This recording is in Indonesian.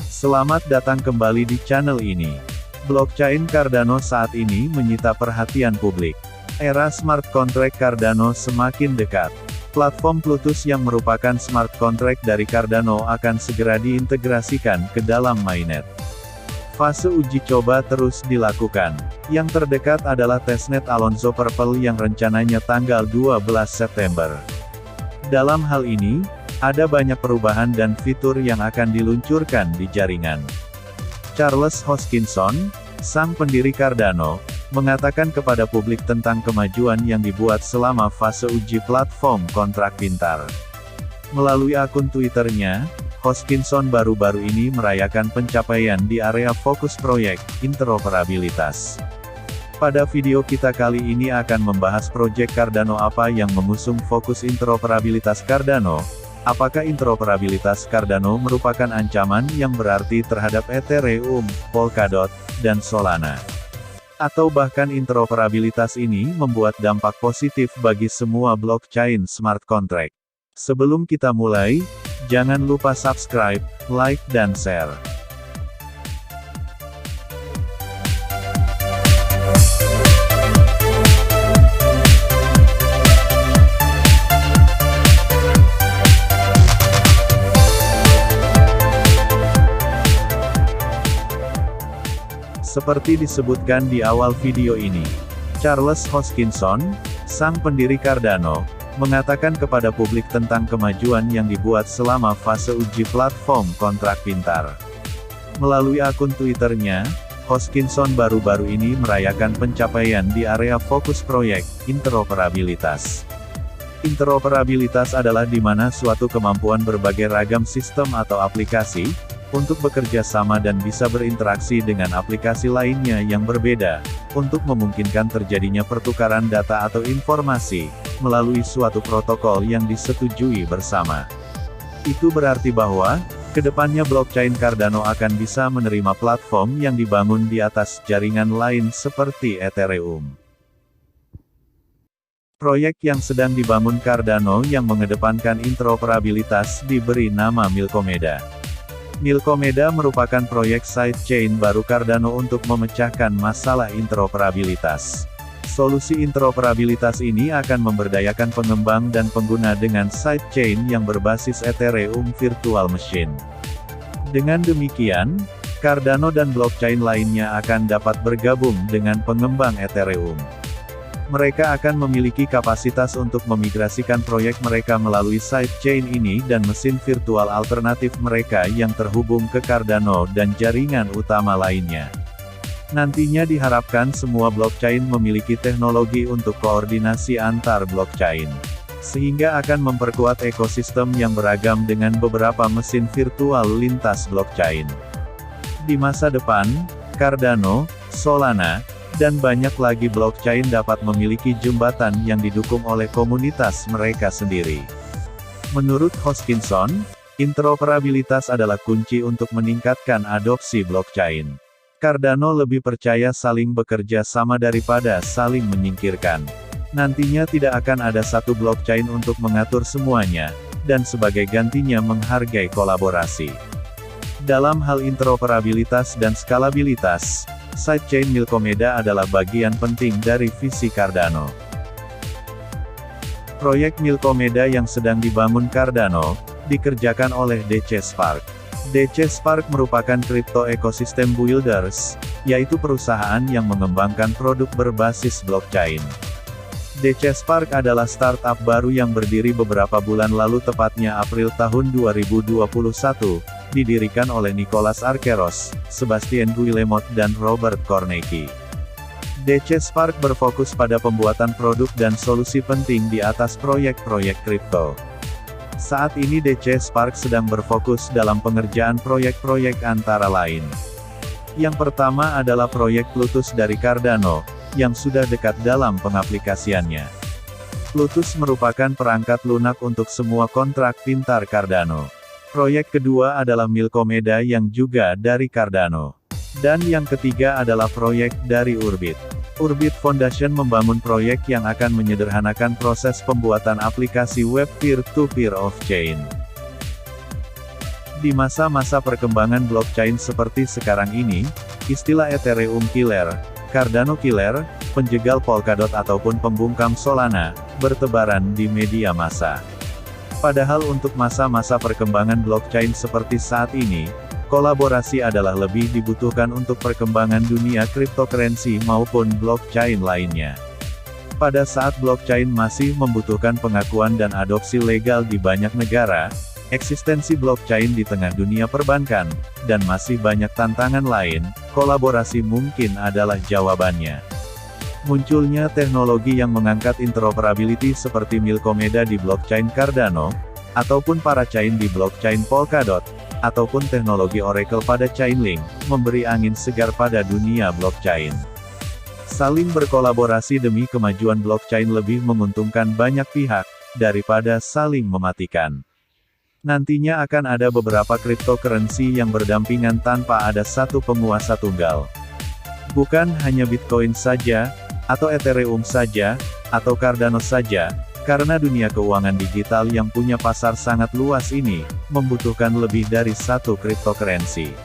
Selamat datang kembali di channel ini. Blockchain Cardano saat ini menyita perhatian publik. Era smart contract Cardano semakin dekat. Platform Plutus yang merupakan smart contract dari Cardano akan segera diintegrasikan ke dalam mainnet. Fase uji coba terus dilakukan. Yang terdekat adalah testnet Alonzo Purple yang rencananya tanggal 12 September. Dalam hal ini, ada banyak perubahan dan fitur yang akan diluncurkan di jaringan. Charles Hoskinson, sang pendiri Cardano, mengatakan kepada publik tentang kemajuan yang dibuat selama fase uji platform kontrak pintar. Melalui akun Twitternya, Hoskinson baru-baru ini merayakan pencapaian di area fokus proyek, interoperabilitas. Pada video kita kali ini akan membahas proyek Cardano apa yang mengusung fokus interoperabilitas Cardano. Apakah interoperabilitas Cardano merupakan ancaman yang berarti terhadap Ethereum, Polkadot, dan Solana? Atau bahkan interoperabilitas ini membuat dampak positif bagi semua blockchain smart contract? Sebelum kita mulai, jangan lupa subscribe, like dan share. Seperti disebutkan di awal video ini, Charles Hoskinson, sang pendiri Cardano, mengatakan kepada publik tentang kemajuan yang dibuat selama fase uji platform kontrak pintar. Melalui akun Twitternya, Hoskinson baru-baru ini merayakan pencapaian di area fokus proyek, interoperabilitas. Interoperabilitas adalah di mana suatu kemampuan berbagai ragam sistem atau aplikasi, untuk bekerja sama dan bisa berinteraksi dengan aplikasi lainnya yang berbeda, untuk memungkinkan terjadinya pertukaran data atau informasi, melalui suatu protokol yang disetujui bersama. Itu berarti bahwa, kedepannya blockchain Cardano akan bisa menerima platform yang dibangun di atas jaringan lain seperti Ethereum. Proyek yang sedang dibangun Cardano yang mengedepankan interoperabilitas diberi nama Milkomeda. Milkomeda merupakan proyek sidechain baru Cardano untuk memecahkan masalah interoperabilitas. Solusi interoperabilitas ini akan memberdayakan pengembang dan pengguna dengan sidechain yang berbasis Ethereum Virtual Machine. Dengan demikian, Cardano dan blockchain lainnya akan dapat bergabung dengan pengembang Ethereum. Mereka akan memiliki kapasitas untuk memigrasikan proyek mereka melalui sidechain ini dan mesin virtual alternatif mereka yang terhubung ke Cardano dan jaringan utama lainnya. Nantinya diharapkan semua blockchain memiliki teknologi untuk koordinasi antar blockchain, sehingga akan memperkuat ekosistem yang beragam dengan beberapa mesin virtual lintas blockchain. Di masa depan, Cardano, Solana, dan banyak lagi blockchain dapat memiliki jembatan yang didukung oleh komunitas mereka sendiri. Menurut Hoskinson, interoperabilitas adalah kunci untuk meningkatkan adopsi blockchain. Cardano lebih percaya saling bekerja sama daripada saling menyingkirkan. Nantinya tidak akan ada satu blockchain untuk mengatur semuanya, dan sebagai gantinya menghargai kolaborasi. Dalam hal interoperabilitas dan skalabilitas, sidechain Milkomeda adalah bagian penting dari visi Cardano. Proyek Milkomeda yang sedang dibangun Cardano, dikerjakan oleh DC Spark. DC Spark merupakan crypto ecosystem builders, yaitu perusahaan yang mengembangkan produk berbasis blockchain. DC Spark adalah startup baru yang berdiri beberapa bulan lalu tepatnya April tahun 2021, didirikan oleh Nicolas Arkeros, Sebastian Guillemot dan Robert Kornacki. DC Spark berfokus pada pembuatan produk dan solusi penting di atas proyek-proyek kripto. Saat ini DC Spark sedang berfokus dalam pengerjaan proyek-proyek antara lain. Yang pertama adalah proyek Plutus dari Cardano, yang sudah dekat dalam pengaplikasiannya. Plutus merupakan perangkat lunak untuk semua kontrak pintar Cardano. Proyek kedua adalah Milkomeda yang juga dari Cardano. Dan yang ketiga adalah proyek dari Urbit. Urbit Foundation membangun proyek yang akan menyederhanakan proses pembuatan aplikasi web peer-to-peer off-chain. Di masa-masa perkembangan blockchain seperti sekarang ini, istilah Ethereum Killer, Cardano Killer, penjegal Polkadot ataupun pembungkam Solana, bertebaran di media massa. Padahal untuk masa-masa perkembangan blockchain seperti saat ini, kolaborasi adalah lebih dibutuhkan untuk perkembangan dunia cryptocurrency maupun blockchain lainnya. Pada saat blockchain masih membutuhkan pengakuan dan adopsi legal di banyak negara, eksistensi blockchain di tengah dunia perbankan, dan masih banyak tantangan lain, kolaborasi mungkin adalah jawabannya. Munculnya teknologi yang mengangkat interoperability seperti Milkomeda di blockchain Cardano, ataupun Parachain di blockchain Polkadot, ataupun teknologi Oracle pada Chainlink, memberi angin segar pada dunia blockchain. Saling berkolaborasi demi kemajuan blockchain lebih menguntungkan banyak pihak, daripada saling mematikan. Nantinya akan ada beberapa cryptocurrency yang berdampingan tanpa ada satu penguasa tunggal. Bukan hanya Bitcoin saja, atau Ethereum saja, atau Cardano saja, karena dunia keuangan digital yang punya pasar sangat luas ini, membutuhkan lebih dari satu cryptocurrency.